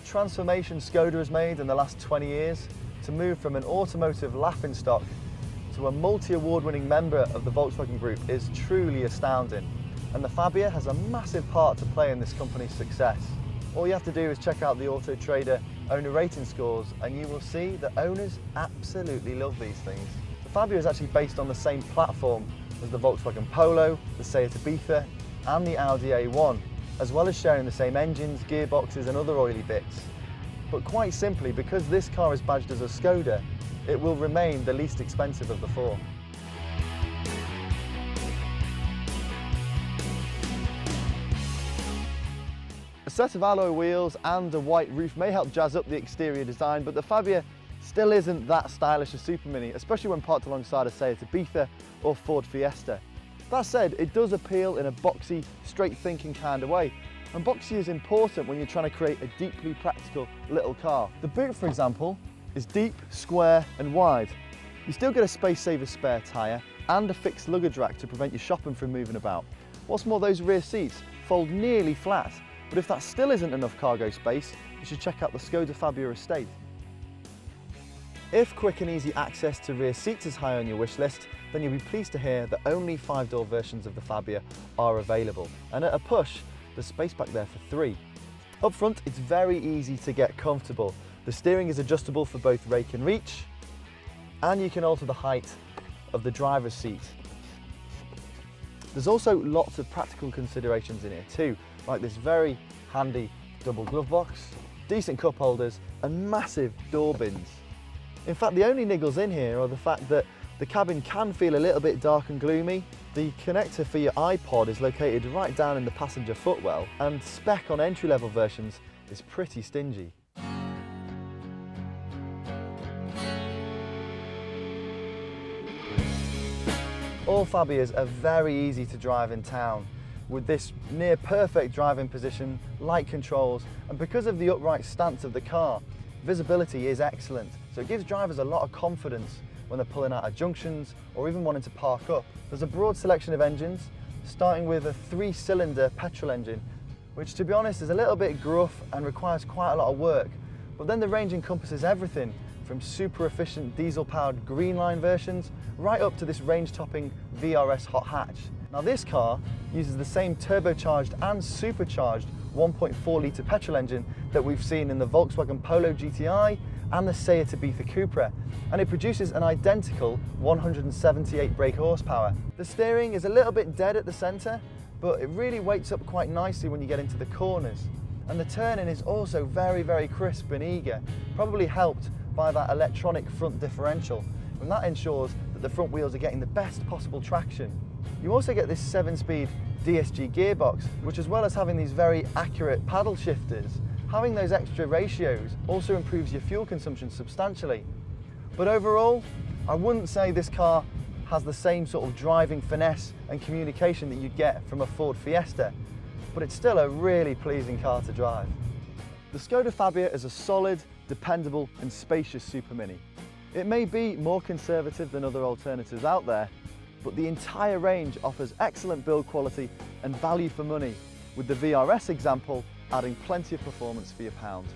transformation Skoda has made in the last 20 years to move from an automotive laughingstock to a multi-award-winning member of the Volkswagen Group is truly astounding, and the Fabia has a massive part to play in this company's success. All you have to do is check out the Auto Trader owner rating scores and you will see that owners absolutely love these things. The Fabia is actually based on the same platform as the Volkswagen Polo, the Seat Ibiza and the Audi A1, as well as sharing the same engines, gearboxes and other oily bits. But quite simply, because this car is badged as a Skoda, it will remain the least expensive of the four. A set of alloy wheels and a white roof may help jazz up the exterior design, but the Fabia still isn't that stylish a super mini, especially when parked alongside a Seat Ibiza or Ford Fiesta. That said, it does appeal in a boxy, straight-thinking kind of way, and boxy is important when you're trying to create a deeply practical little car. The boot, for example, is deep, square and wide. You still get a space-saver spare tyre and a fixed luggage rack to prevent your shopping from moving about. What's more, those rear seats fold nearly flat, but if that still isn't enough cargo space, you should check out the Skoda Fabia estate. If quick and easy access to rear seats is high on your wish list, then you'll be pleased to hear that only 5-door versions of the Fabia are available, and at a push, there's space back there for 3. Up front, it's very easy to get comfortable. The steering is adjustable for both rake and reach, and you can alter the height of the driver's seat. There's also lots of practical considerations in here too, like this very handy double glove box, decent cup holders, and massive door bins. In fact, the only niggles in here are the fact that the cabin can feel a little bit dark and gloomy. The connector for your iPod is located right down in the passenger footwell, and spec on entry-level versions is pretty stingy. All Fabias are very easy to drive in town, with this near perfect driving position, light controls, and because of the upright stance of the car, visibility is excellent, so it gives drivers a lot of confidence when they're pulling out of junctions or even wanting to park up. There's a broad selection of engines, starting with a 3-cylinder petrol engine, which to be honest is a little bit gruff and requires quite a lot of work, but then the range encompasses everything from super efficient diesel-powered green line versions right up to this range-topping VRS hot hatch. Now this car uses the same turbocharged and supercharged 1.4-litre petrol engine that we've seen in the Volkswagen Polo GTI and the Seat Ibiza Cupra, and it produces an identical 178 brake horsepower. The steering is a little bit dead at the centre, but it really weights up quite nicely when you get into the corners. And the turning is also very, very crisp and eager, probably helped by that electronic front differential, and that ensures that the front wheels are getting the best possible traction. You also get this 7-speed DSG gearbox, which, as well as having these very accurate paddle shifters, having those extra ratios also improves your fuel consumption substantially. But overall, I wouldn't say this car has the same sort of driving finesse and communication that you'd get from a Ford Fiesta, but it's still a really pleasing car to drive. The Skoda Fabia is a solid, dependable and spacious super mini. It may be more conservative than other alternatives out there, but the entire range offers excellent build quality and value for money, with the VRS example adding plenty of performance for your pound.